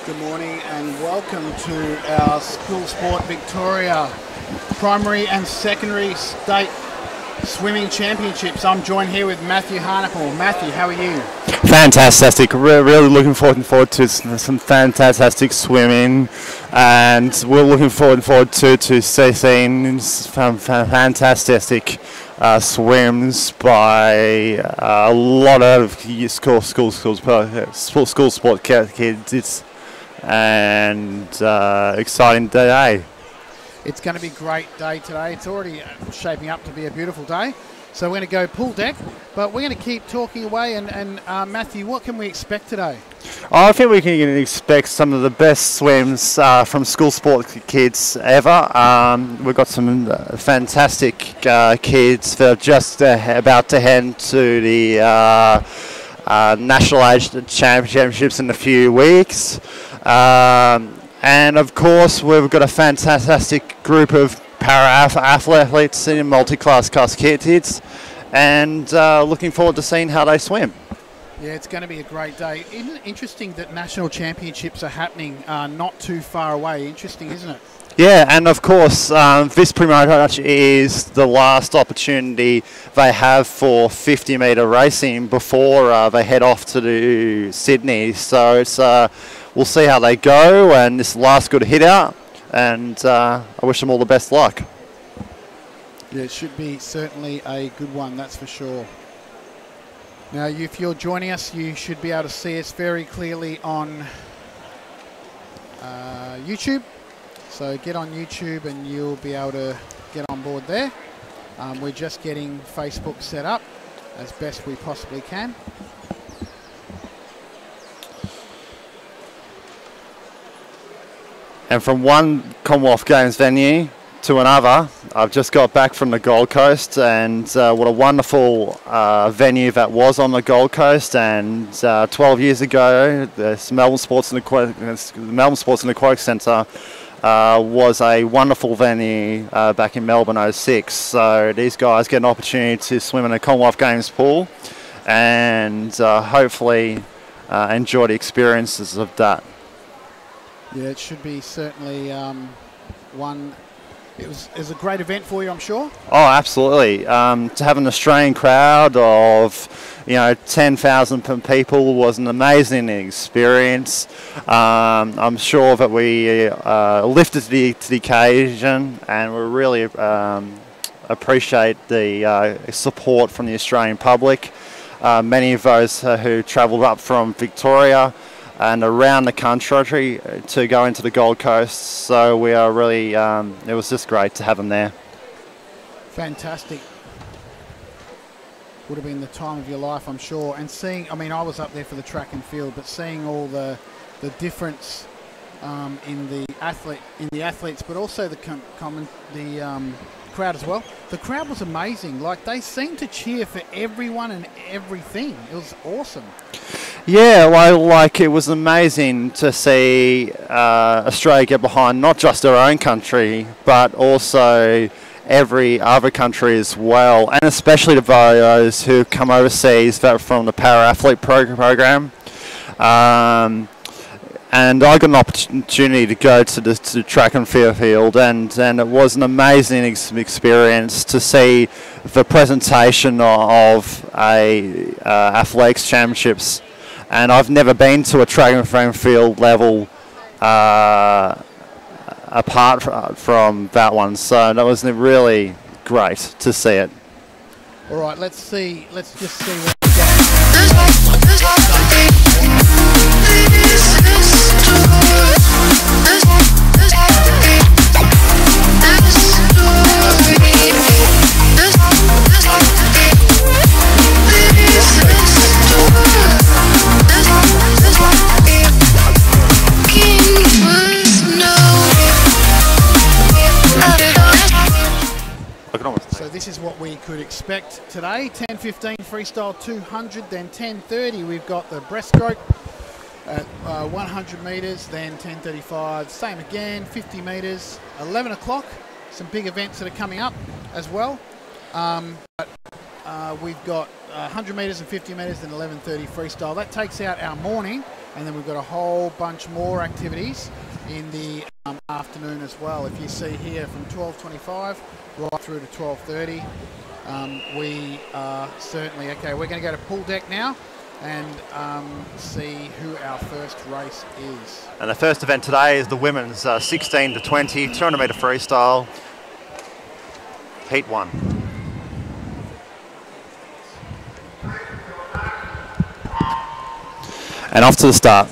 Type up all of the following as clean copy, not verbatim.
Good morning and welcome to our School Sport Victoria Primary and Secondary State Swimming Championships. I'm joined here with Matthew Harnapple. Matthew, how are you? Fantastic. Really looking forward to some fantastic swimming, and we're looking forward to seeing some fantastic swims by a lot of school sport kids, and exciting day. It's going to be a great day today. It's already shaping up to be a beautiful day. So we're going to go pool deck, but we're going to keep talking away. And Matthew, what can we expect today? I think we can expect some of the best swims from school sport kids ever. We've got some fantastic kids that are just about to head to the National Age Championships in a few weeks. And of course, we've got a fantastic group of para-athletes in multi-class kids, and looking forward to seeing how they swim. Yeah, it's going to be a great day. Isn't it interesting that national championships are happening not too far away? Interesting, isn't it? Yeah, and of course, this pretty much is the last opportunity they have for 50-metre racing before they head off to Sydney. So it's we'll see how they go, and this last good hit out, and I wish them all the best luck. Yeah, it should be certainly a good one, that's for sure. Now, if you're joining us, you should be able to see us very clearly on YouTube. So get on YouTube and you'll be able to get on board there. We're just getting Facebook set up as best we possibly can. And from one Commonwealth Games venue to another, I've just got back from the Gold Coast, and what a wonderful venue that was on the Gold Coast. And 12 years ago, the Melbourne Sports and Aquatic Centre was a wonderful venue back in Melbourne '06. So these guys get an opportunity to swim in a Commonwealth Games pool, and hopefully enjoy the experiences of that. Yeah, it should be certainly one. It was a great event for you, I'm sure. Oh, absolutely. To have an Australian crowd of 10,000 people was an amazing experience. I'm sure that we lifted to the occasion, and we really appreciate the support from the Australian public. Many of those who travelled up from Victoria and around the country to go into the Gold Coast. So we are really, it was just great to have them there. Fantastic. Would have been the time of your life, I'm sure. And seeing, I mean, I was up there for the track and field, but seeing all the difference in the athletes, but also the crowd as well. The crowd was amazing. Like, they seemed to cheer for everyone and everything. It was awesome. Yeah, well, like, it was amazing to see Australia get behind not just their own country, but also every other country as well, and especially to those who come overseas from the para-athlete program. And I got an opportunity to go to the track and field, and it was an amazing experience to see the presentation of a athletics championships. And I've never been to a track and field level apart from that one, so that was really great to see it. All right, let's just see what we got. So this is what we could expect today. 10:15 freestyle 200, then 10:30 we've got the breaststroke at 100 metres, then 10:35 same again, 50 metres, 11 o'clock. Some big events that are coming up as well. we've got 100 metres and 50 metres and 11:30 freestyle. That takes out our morning, and then we've got a whole bunch more activities in the afternoon as well. If you see here from 12:25 right through to 12:30, we are certainly, okay, we're going to go to pool deck now and see who our first race is. And the first event today is the women's 16 to 20 200 metre freestyle, heat 1. And off to the start.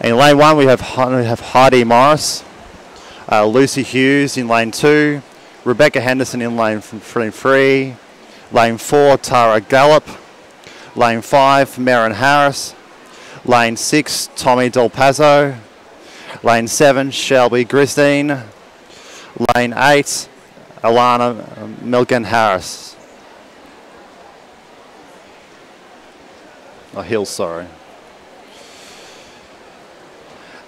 In lane 1 we have Heidi Morris, Lucy Hughes in lane 2, Rebecca Henderson in lane 3, lane 4 Tara Gallup, lane 5 Marin Harris, lane 6 Tommy Del Pazzo, lane 7 Shelby Grisdine, lane 8 Alana Milken Harris. Oh, Hill, sorry.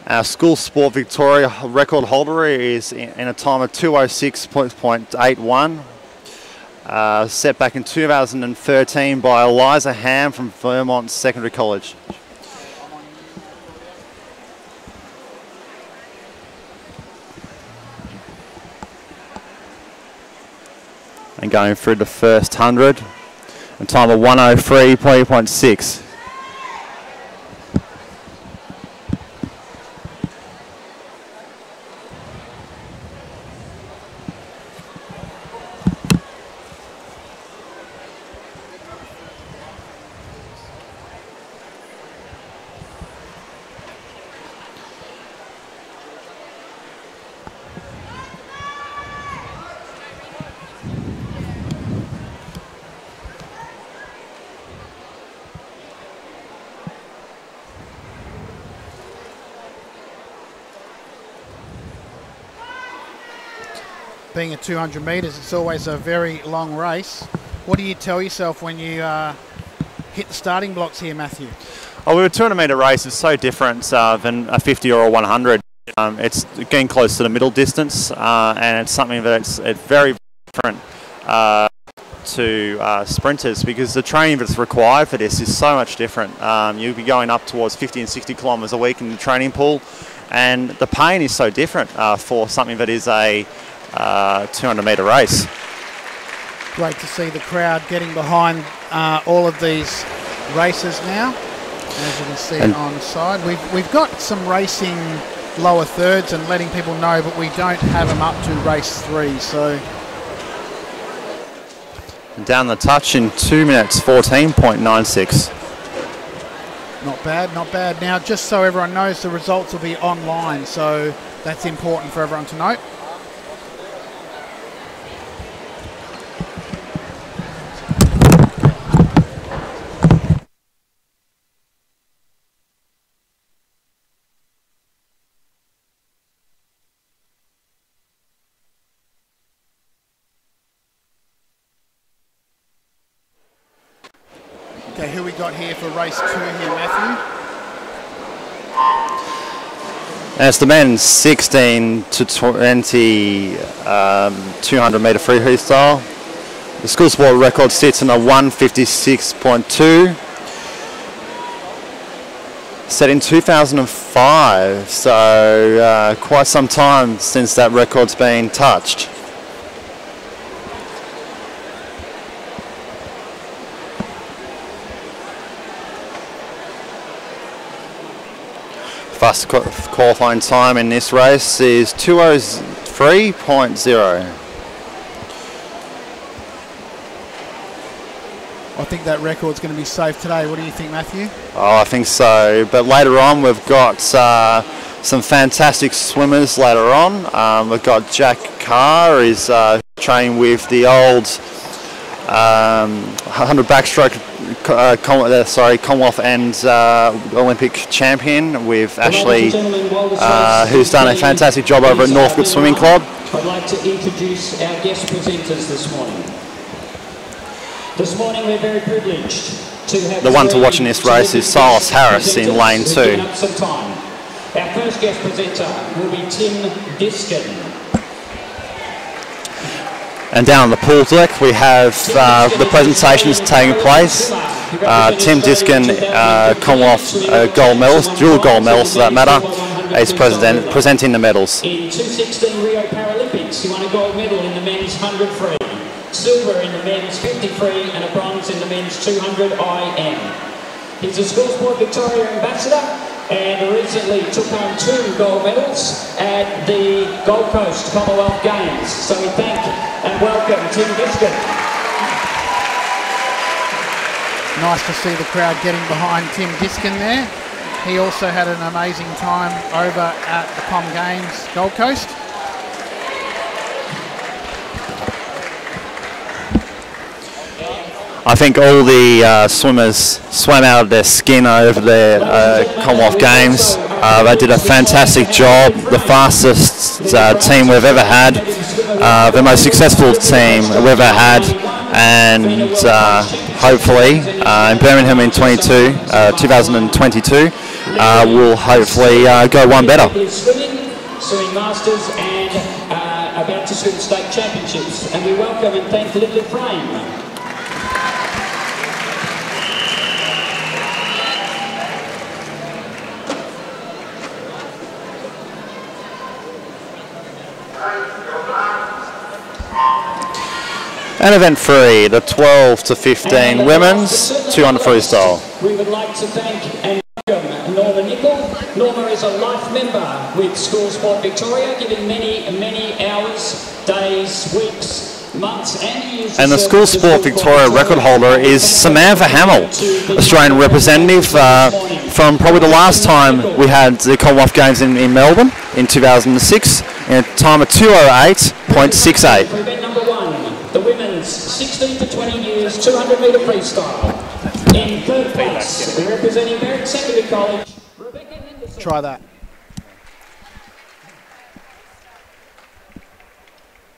Our school sport Victoria record holder is in a time of 2:06.81, set back in 2013 by Eliza Ham from Vermont Secondary College. And going through the first 100, a time of 1:03.6. Being at 200 metres, it's always a very long race. What do you tell yourself when you hit the starting blocks here, Matthew? Oh, a 200 metre race is so different than a 50 or a 100. It's getting close to the middle distance, and it's something that's very different to sprinters, because the training that's required for this is so much different. You'll be going up towards 50 and 60 kilometres a week in the training pool, and the pain is so different for something that is a 200 metre race. Great to see the crowd getting behind all of these races now. As you can see on the side, we've got some racing lower thirds and letting people know, but we don't have them up to race 3. So down the touch in 2:14.96. Not bad, not bad. Now, just so everyone knows, the results will be online, so that's important for everyone to note. Okay, who we got here for race 2 here, Matthew? And it's the men's 16 to 20 200 metre freestyle. The school sport record sits in a 1:56.2. Set in 2005, so quite some time since that record's been touched. Fastest qualifying time in this race is 2:03.0. I think that record's going to be safe today. What do you think, Matthew? Oh, I think so. But later on, we've got some fantastic swimmers later on. We've got Jack Carr is training with the old 100 backstroke Commonwealth and Olympic champion with Ashley, who's done a fantastic job over at Northcote Swimming Club. I'd like to introduce our guest presenters this morning. This morning we're very privileged to have the one to watch in this race is Silas Harris in lane 2. Our first guest presenter will be Tim Diskin. And down on the pool deck we have the presentations taking place. Tim Diskin, Commonwealth gold medalist, dual gold medalist for that matter, is presenting the medals. In 2016 Rio Paralympics, he won a gold medal in the men's 100 free, silver in the men's 50 free, and a bronze in the men's 200 IM. He's a School Sport Victoria ambassador and recently took home 2 gold medals at the Gold Coast Commonwealth Games. So we thank and welcome Tim Diskin. Nice to see the crowd getting behind Tim Diskin there. He also had an amazing time over at the Com Games Gold Coast. I think all the swimmers swam out of their skin over the Commonwealth Games. They did a fantastic job, the fastest team we've ever had, the most successful team we've ever had, and hopefully in Birmingham in 2022 we'll hopefully go one better. Swimming Masters and about to swim state championships, and we welcome and thank Lydia Frame. And event 3, the 12 to 15 women's 200 freestyle. We would like to thank and welcome Norma Nicol. Norma is a life member with School Sport Victoria, giving many hours, days, weeks, months and years. And the School Sport Victoria record holder is Samantha Hamill, Australian representative from probably the last time we had the Commonwealth Games in Melbourne in 2006 in a time of 2:08.68. Event number 1, the women's 16 to 20 years 200 metre freestyle. In third place, representing Merritt Secondary College, Rebecca Henderson. Try that.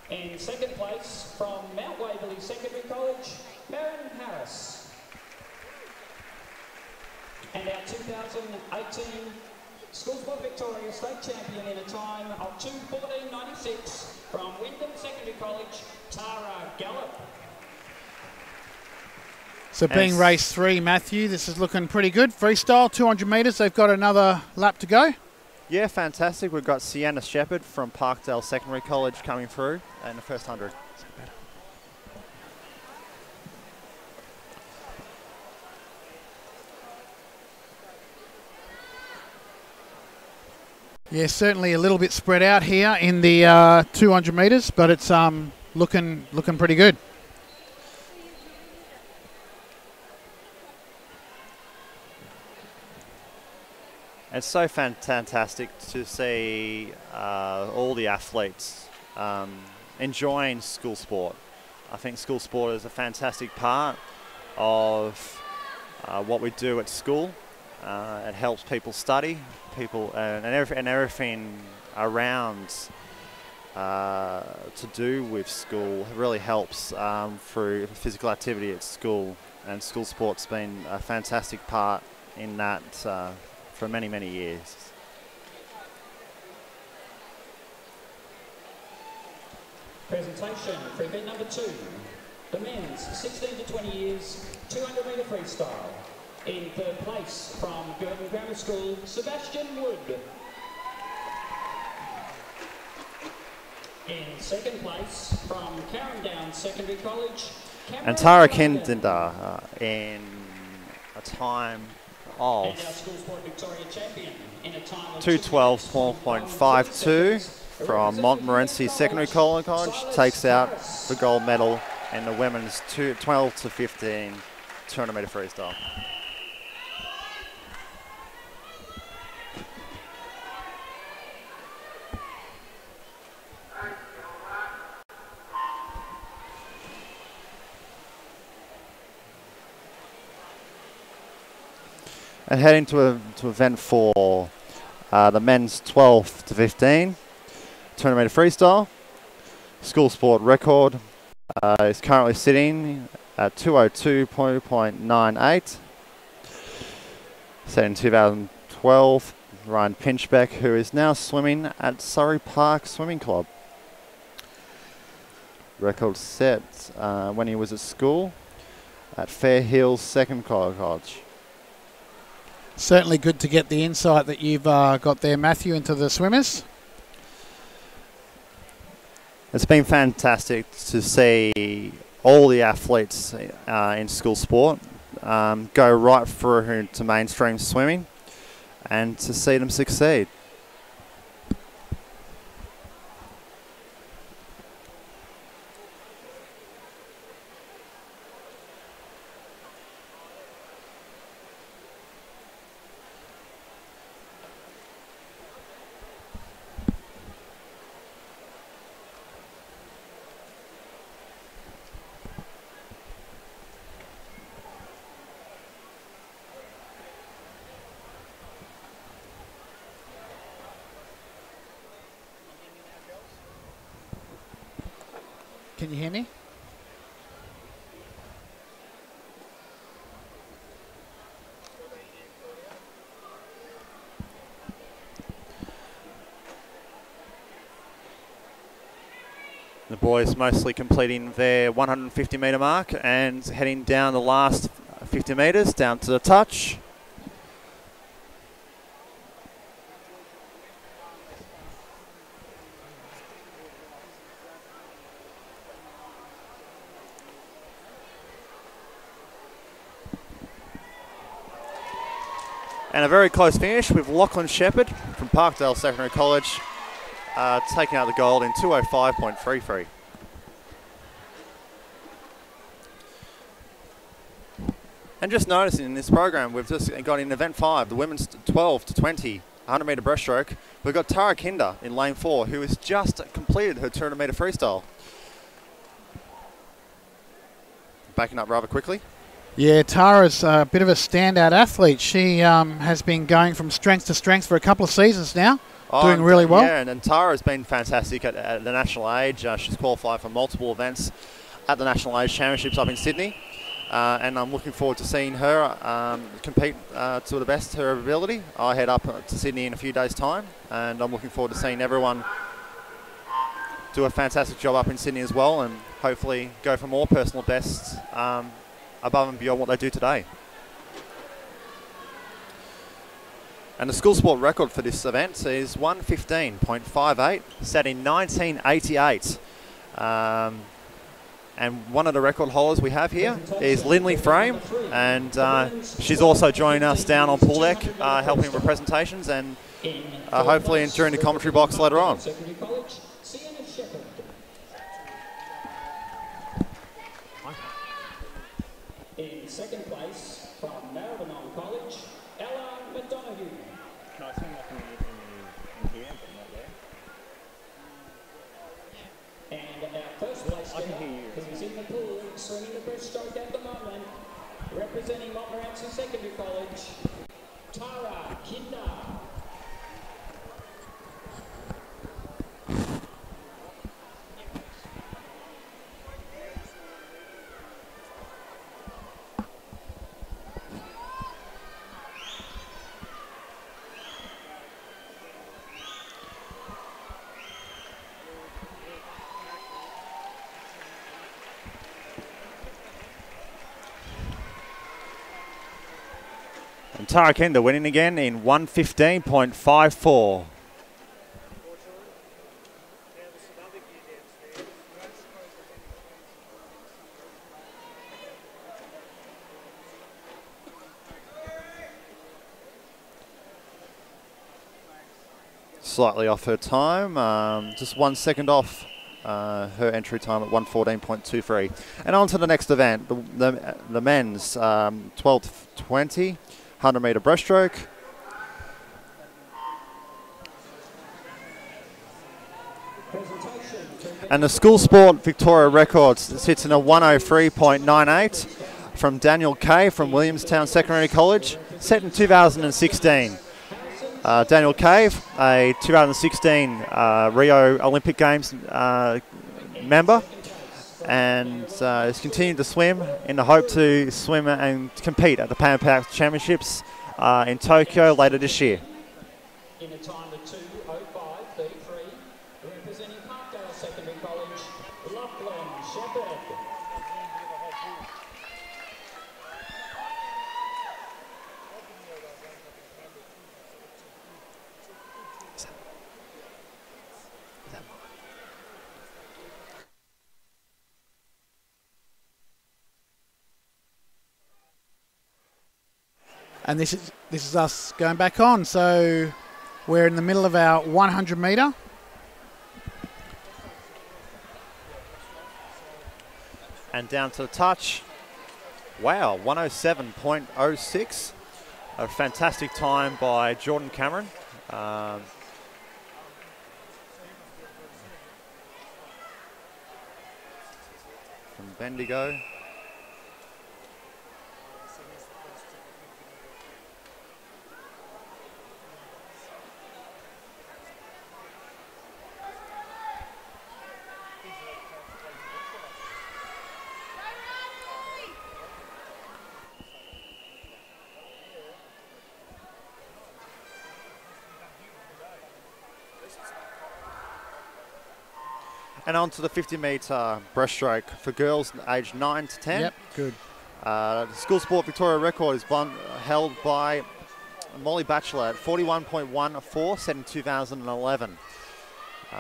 In second place, from Mount Waverley Secondary College, Baron Harris. And our 2018 School Sport Victoria State Champion in a time of 2:14.96 from Wyndham Secondary College, Tara Gallop. So being race 3, Matthew, this is looking pretty good. Freestyle, 200 metres, they've got another lap to go. Yeah, fantastic. We've got Sienna Shepherd from Parkdale Secondary College coming through in the first 100. Yeah, certainly a little bit spread out here in the 200 metres, but it's looking pretty good. It's so fantastic to see all the athletes enjoying school sport. I think school sport is a fantastic part of what we do at school. It helps people study, and everything around to do with school really helps through physical activity at school, and school sport's been a fantastic part in that for many years. Presentation for event number 2, the men's 16 to 20 years 200 metre freestyle. In third place from Girton Grammar School, Sebastian Wood. In second place from Carrum Secondary College, Cameron And Tara Kindinder in a time of 2:12.52 from Montmorency Secondary College, takes out the gold medal in the women's 12 to 15 200 metre freestyle. And heading to event 4, the men's 12 to 15 200 metre freestyle. School sport record is currently sitting at 2:02.98. Set in 2012 Ryan Pinchbeck, who is now swimming at Surrey Park Swimming Club. Record set when he was at school at Fair Hills Second College. Certainly good to get the insight that you've got there, Matthew, into the swimmers. It's been fantastic to see all the athletes in school sport go right through to mainstream swimming and to see them succeed. Can you hear me? The boys mostly completing their 150 metre mark and heading down the last 50 metres down to the touch. And a very close finish with Lachlan Shepherd from Parkdale Secondary College taking out the gold in 2:05.33. And just noticing in this program, we've just got in event 5, the women's 12 to 20 100 metre breaststroke. We've got Tara Kinder in lane 4, who has just completed her 200 metre freestyle. Backing up rather quickly. Yeah, Tara's a bit of a standout athlete. She has been going from strength to strength for a couple of seasons now, doing really well. Yeah, and Tara has been fantastic at the national age. She's qualified for multiple events at the National Age Championships up in Sydney. And I'm looking forward to seeing her compete to the best of her ability. I head up to Sydney in a few days' time, and I'm looking forward to seeing everyone do a fantastic job up in Sydney as well, and hopefully go for more personal bests above and beyond what they do today. And the school sport record for this event is 1:15.58, set in 1988. And one of the record holders we have here is Lindley Frame, and she's also joining us down on pool deck, helping with presentations, and hopefully during the commentary box later on. In second place from Maribyrnong College, Ella McDonoghue. Can I swing up in here, but not there? And our first place who's in the pool, swimming the breaststroke at the moment, representing Montmorency Secondary College, Tara Kinder. And Tara Kinder winning again in 1:15.54. Slightly off her time, just 1 second off her entry time at 1:14.23. And on to the next event, the men's 12 to 20 100 metre breaststroke. And the school sport Victoria record sits in a 1:03.98 from Daniel Kay from Williamstown Secondary College, set in 2016. Daniel Cave, a 2016 Rio Olympic Games member, and is continuing to swim in the hope to swim and compete at the Pan Pac Championships in Tokyo later this year. 42.05.33, representing Parkdale Secondary College, Lachlan Shepherd. And this is us going back on. So we're in the middle of our 100 metre. And down to the touch. Wow, 107.06. A fantastic time by Jordan Cameron. From Bendigo. And on to the 50-metre breaststroke for girls aged 9 to 10. Yep, good. The School Sport Victoria record is held by Molly Batchelor at 41.14, set in 2011.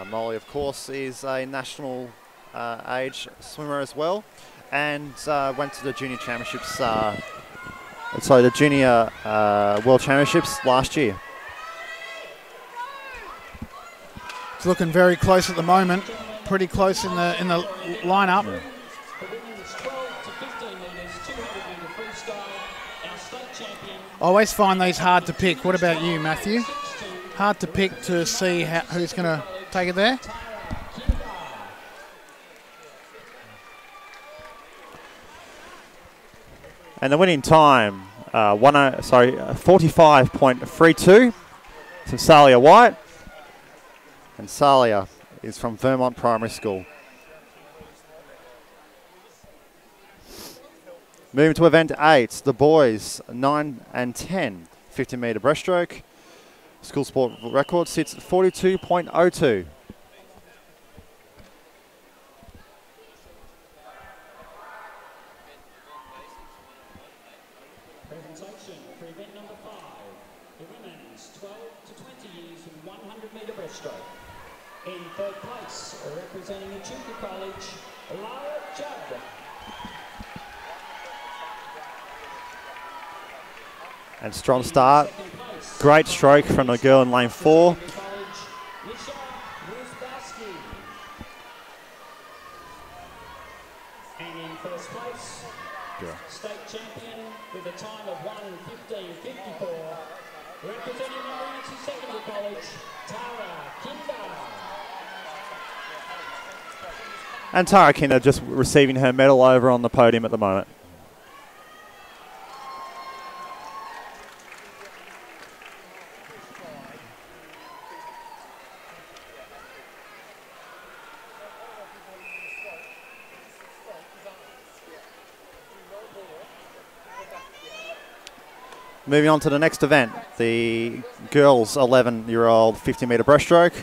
Molly, of course, is a national age swimmer as well, and went to the junior championships, the junior world championships last year. It's looking very close at the moment. Pretty close in the lineup. Yeah. I always find these hard to pick. What about you, Matthew? Hard to pick to see who's going to take it there? And the winning time, 45.32 from Salia White. And Salia is from Vermont Primary School. Moving to event 8, the boys 9 and 10, 50-metre breaststroke. School sport record sits at 42.02. Presentation for event number 5, the women's 12 to 20 years 100-metre breaststroke. In third place, representing Echuca College, Lara Judd. And strong start. Great stroke from the girl in lane 4. And in first place, state champion with a time of 1:15.54, representing Montmorency Secondary College, Tara Kinder. And Tara Kinder just receiving her medal over on the podium at the moment. Moving on to the next event, the girls 11-year-old 50-metre breaststroke.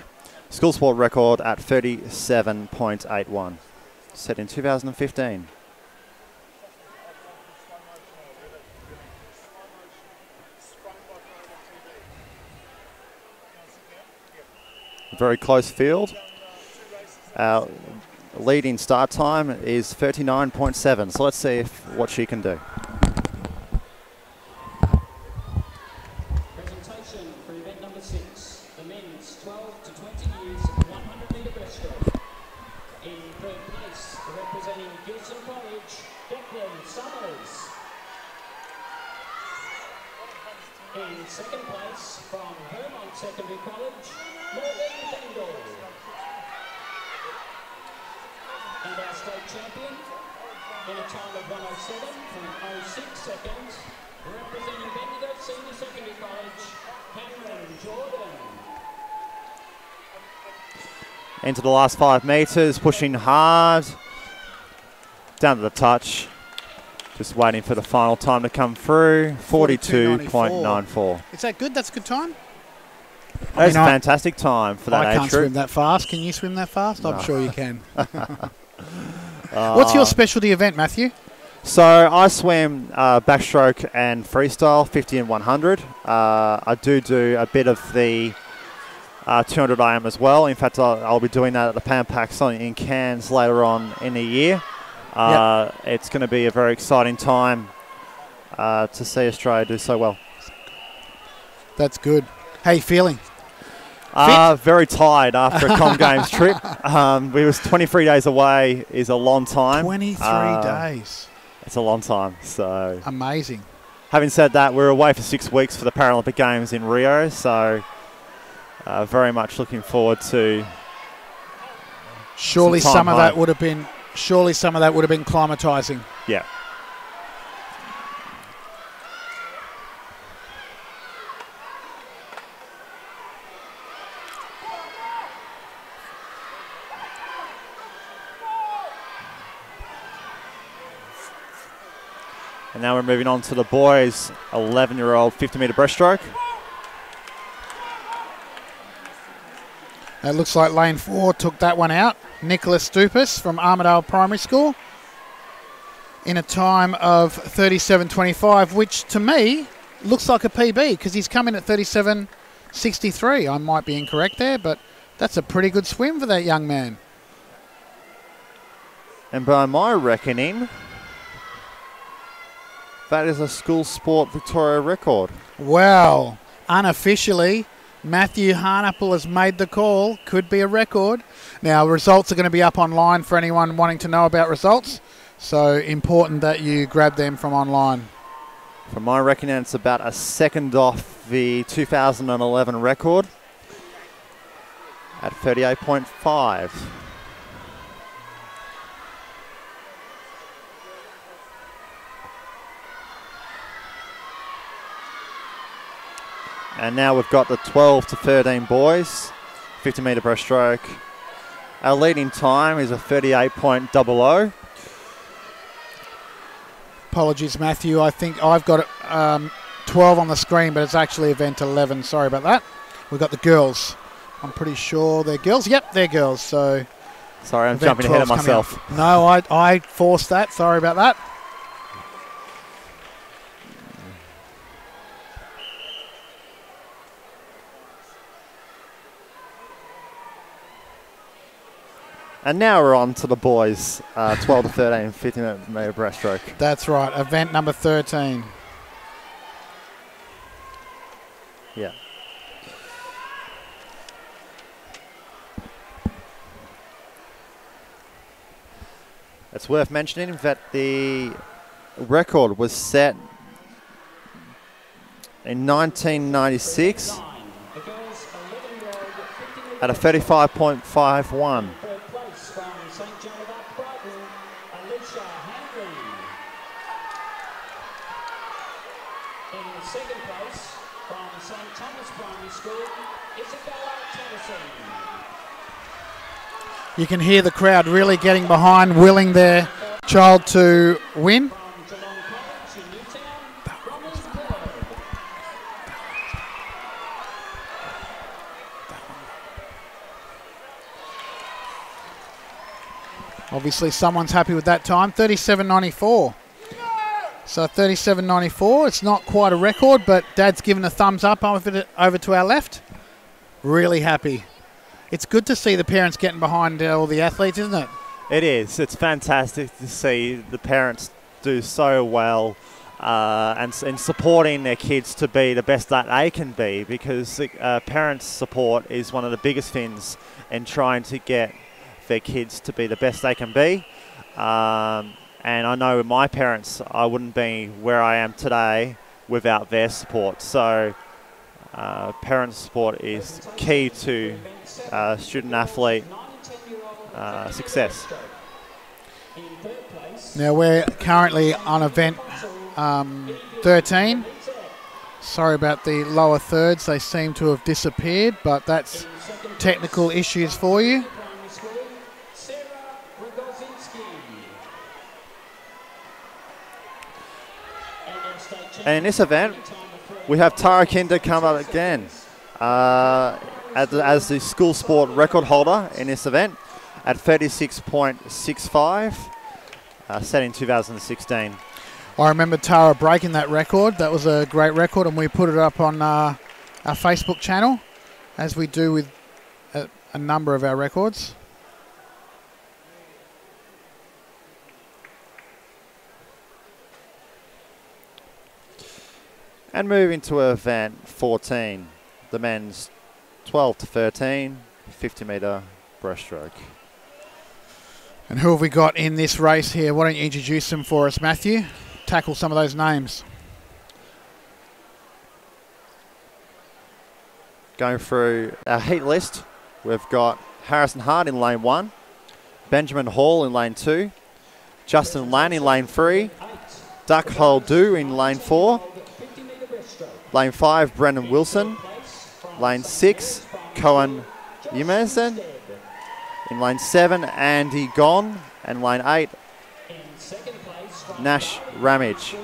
School sport record at 37.81, set in 2015. Very close field. Our leading start time is 39.7, so let's see what she can do. In second place from Vermont Secondary College, Morgan Kendall. And our state champion in a time of 1:07.06 seconds, representing Bendigo Senior Secondary College, Cameron Jordan. Into the last 5 metres, pushing hard. Down to the touch. Just waiting for the final time to come through. 42.94. Is that good? That's a good time? That's a fantastic time for that I age can't group. swim that fast. Can you swim that fast? No. I'm sure you can. What's your specialty event, Matthew? So I swim backstroke and freestyle, 50 and 100. I do a bit of the 200 IM as well. In fact, I'll be doing that at the Pan Pacs in Cairns later on in the year. It's going to be a very exciting time to see Australia do so well. That's good. How you feeling? Very tired after a Com Games trip. We was 23 days away is a long time. 23 days. It's a long time. So amazing. Having said that, we're away for 6 weeks for the Paralympic Games in Rio. So very much looking forward to. Surely some of that would have been. Surely some of that would have been climatising. Yeah. And now we're moving on to the boys' 11-year-old 50-metre breaststroke. It looks like lane 4 took that one out. Nicholas Stupas from Armidale Primary School in a time of 37.25, which to me looks like a PB because he's come in at 37.63. I might be incorrect there, but that's a pretty good swim for that young man. And by my reckoning, that is a school sport Victoria record. Well, unofficially, Matthew Harnapple has made the call. Could be a record. Now, results are going to be up online for anyone wanting to know about results. So important that you grab them from online. From my reckoning, it's about a second off the 2011 record at 38.5. And now we've got the 12 to 13 boys, 50-metre breaststroke. Our leading time is a 38.00. Apologies, Matthew. I think I've got 12 on the screen, but it's actually event 11. Sorry about that. We've got the girls. I'm pretty sure they're girls. Yep, they're girls. So sorry, I'm jumping ahead of myself. No, I forced that. Sorry about that. And now we're on to the boys, 12 to 13, 50-metre breaststroke. That's right, event number 13. Yeah. It's worth mentioning that the record was set in 1996 at a 35.51. You can hear the crowd really getting behind, willing their child to win. Obviously someone's happy with that time, 37.94. So 37.94, it's not quite a record, but Dad's given a thumbs up over to our left. Really happy. It's good to see the parents getting behind all the athletes, isn't it? It is. It's fantastic to see the parents do so well and supporting their kids to be the best that they can be, because parents' support is one of the biggest things in trying to get their kids to be the best they can be. And I know with my parents, I wouldn't be where I am today without their support. So parent support is key to student-athlete success. Now we're currently on event 13. Sorry about the lower thirds. They seem to have disappeared, but that's technical issues for you. And in this event, we have Tara Kinder come up again. as the school sport record holder in this event at 36.65, set in 2016. I remember Tara breaking that record. That was a great record, and we put it up on our Facebook channel, as we do with a number of our records. And moving to event 14, the men's 12 to 13, 50 metre breaststroke. And who have we got in this race here? Why don't you introduce them for us, Matthew? Tackle some of those names. Going through our heat list, we've got Harrison Hart in lane 1, Benjamin Hall in lane 2, Justin Lane in lane 3, Duck Holdu in lane 4, lane 5, Brendan Wilson, lane 6, Cohen Yemesen, in lane 7, Andy Gon, and lane 8, Nash Ramage. And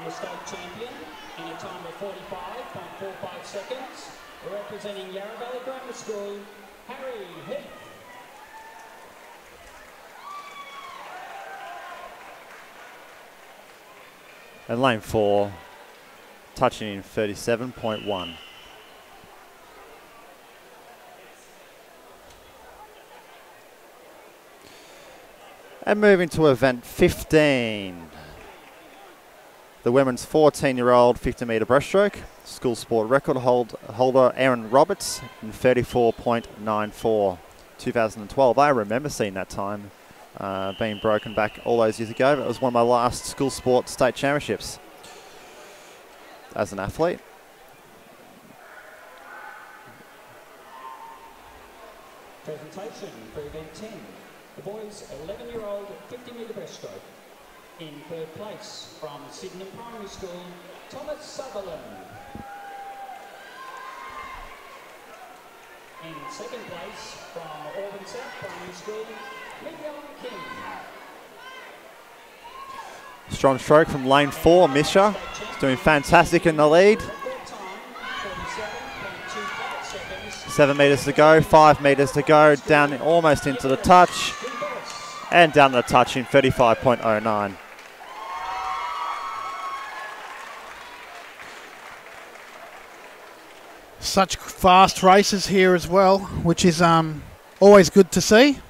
the state champion in a time of 45.45 seconds, representing Yarra Valley Grammar School, Harry Heath. And lane 4, touching in 37.1. And moving to event 15, the women's 14-year-old 50 metre breaststroke, school sport record holder Erin Roberts in 34.94, 2012. I remember seeing that time being broken back all those years ago. It was one of my last school sport state championships as an athlete. Presentation for event 10. The boys' 11-year-old 50 metre breaststroke. In third place from Sydenham Primary School, Thomas Sutherland. In second place from Auburn South Primary School, Mignon King. Strong stroke from lane 4, Misha. He's doing fantastic in the lead. 7 metres to go, 5 metres to go, down almost into the touch, and down the touch in 35.09. Such fast races here as well, which is always good to see.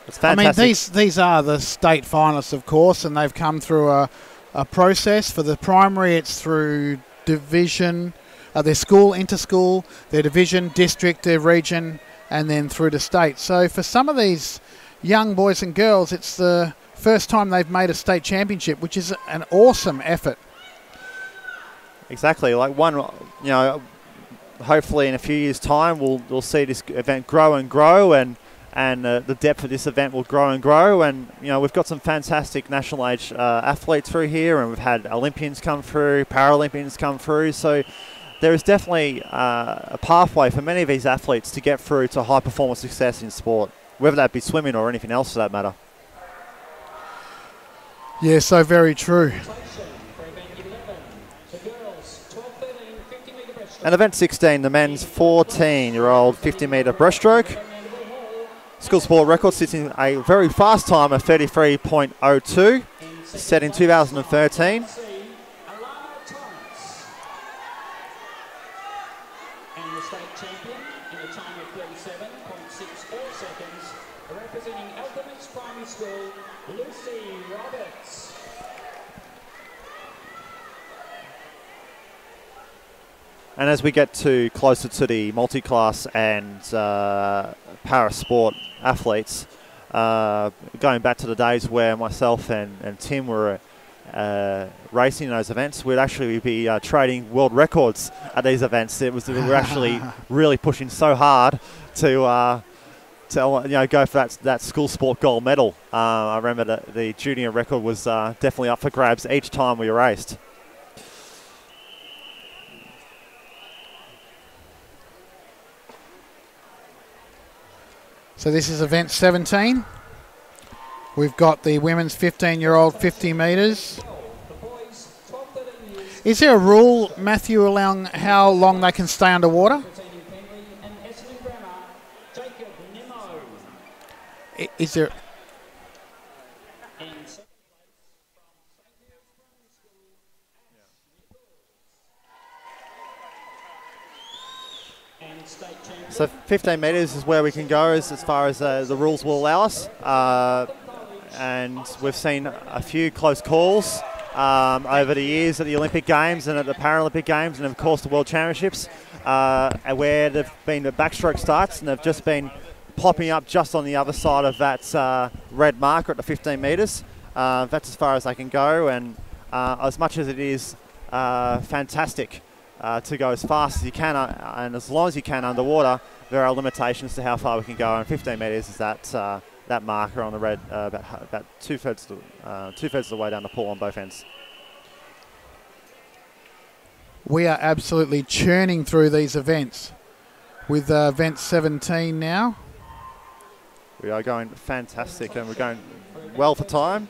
It's fantastic. I mean, these are the state finalists, of course, and they've come through a process. For the primary, it's through division, their school, inter-school, their division, district, their region, and then through to state. So for some of these young boys and girls, it's the first time they've made a state championship, which is an awesome effort. Exactly. Like hopefully in a few years' time, we'll see this event grow and grow, and the depth of this event will grow and grow. And we've got some fantastic national age athletes through here, and we've had Olympians come through, Paralympians come through. So there is definitely a pathway for many of these athletes to get through to high performance success in sport, whether that be swimming or anything else for that matter. Yeah, so very true. And event 16, the men's 14-year-old 50 metre breaststroke. School sport record sits in a very fast time of 33.02, set in 2013. And the state champion in a time of 37.64 seconds, representing Alchemist Primary School, Lucy Roberts. And as we get closer to the multi-class and para-sport athletes, going back to the days where myself and Tim were racing in those events, we'd actually be trading world records at these events. We were actually really pushing so hard to go for that school sport gold medal. I remember the junior record was definitely up for grabs each time we raced. So this is event 17. We've got the women's 15-year-old 50 metres. The boys' 12 Is there a rule, Matthew, allowing how long they can stay underwater? Is there... So 15 metres is where we can go as far as the rules will allow us. And we've seen a few close calls over the years at the Olympic Games and at the Paralympic Games and of course the World Championships where there have been the backstroke starts and they've just been popping up just on the other side of that red marker at the 15 metres. That's as far as they can go, and as much as it is fantastic to go as fast as you can and as long as you can underwater, there are limitations to how far we can go, and 15 metres is that marker on the red, about two-thirds of the way down the pool on both ends. We are absolutely churning through these events with event 17 now. We are going fantastic and we're going well for time.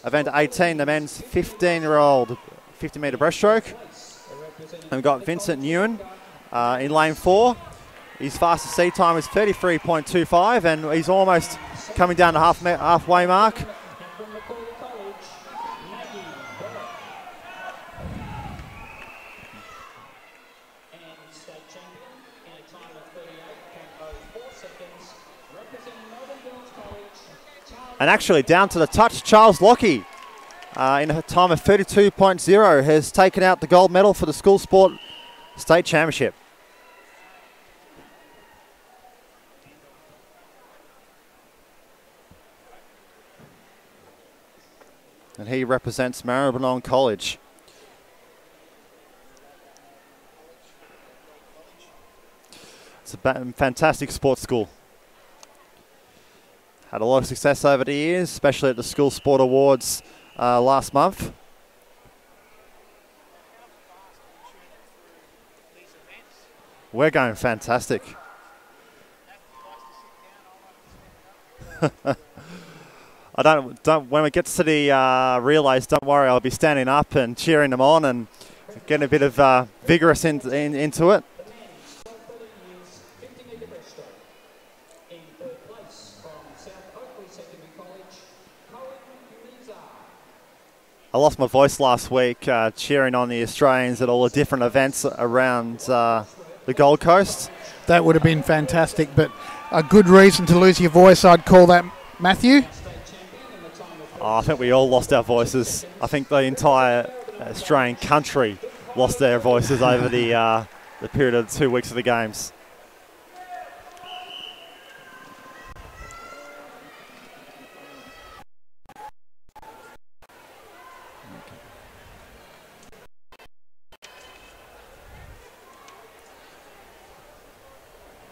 Event 18, the men's 15-year-old 50-metre breaststroke. And we've got Vincent Nguyen in lane 4. His fastest seat time is 33.25 and he's almost coming down the halfway mark. And actually down to the touch, Charles Lockie in a time of 32.0 has taken out the gold medal for the school sport state championship. And he represents Maribyrnong College. It's a fantastic sports school. Had a lot of success over the years, especially at the School Sport Awards last month. We're going fantastic. I don't. When it gets to the relays, don't worry. I'll be standing up and cheering them on and getting a bit of vigorous into it. I lost my voice last week cheering on the Australians at all the different events around the Gold Coast. That would have been fantastic, but a good reason to lose your voice, I'd call that, Matthew. Oh, I think we all lost our voices. I think the entire Australian country lost their voices over the period of the 2 weeks of the Games.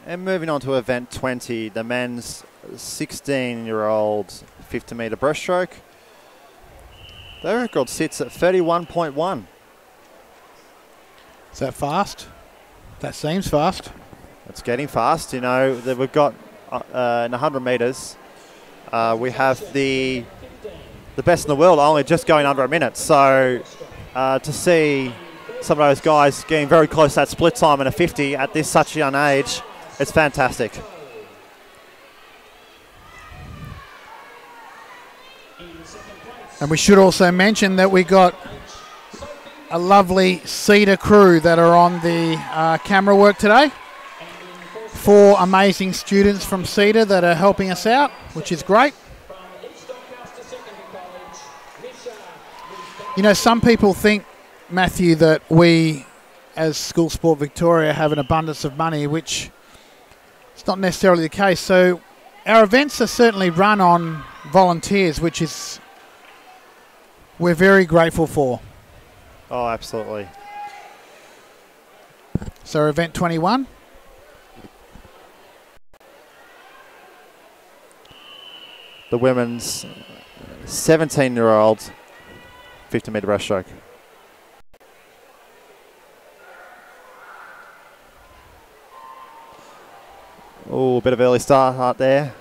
And moving on to event 20, the men's 16-year-old 50-metre breaststroke. Their record sits at 31.1. Is that fast? That seems fast. It's getting fast. You know, we've got in 100 metres, we have the best in the world only just going under a minute. So to see some of those guys getting very close to that split time in a 50 at this such a young age, it's fantastic. And we should also mention that we got a lovely Cedar crew that are on the camera work today. 4 amazing students from Cedar that are helping us out, which is great. You know, some people think, Matthew, that we as School Sport Victoria have an abundance of money, which is not necessarily the case. So our events are certainly run on volunteers, which is we're very grateful for. Oh, absolutely. So event 21. The women's 17-year-old 50-metre breaststroke. Oh, a bit of early start out there.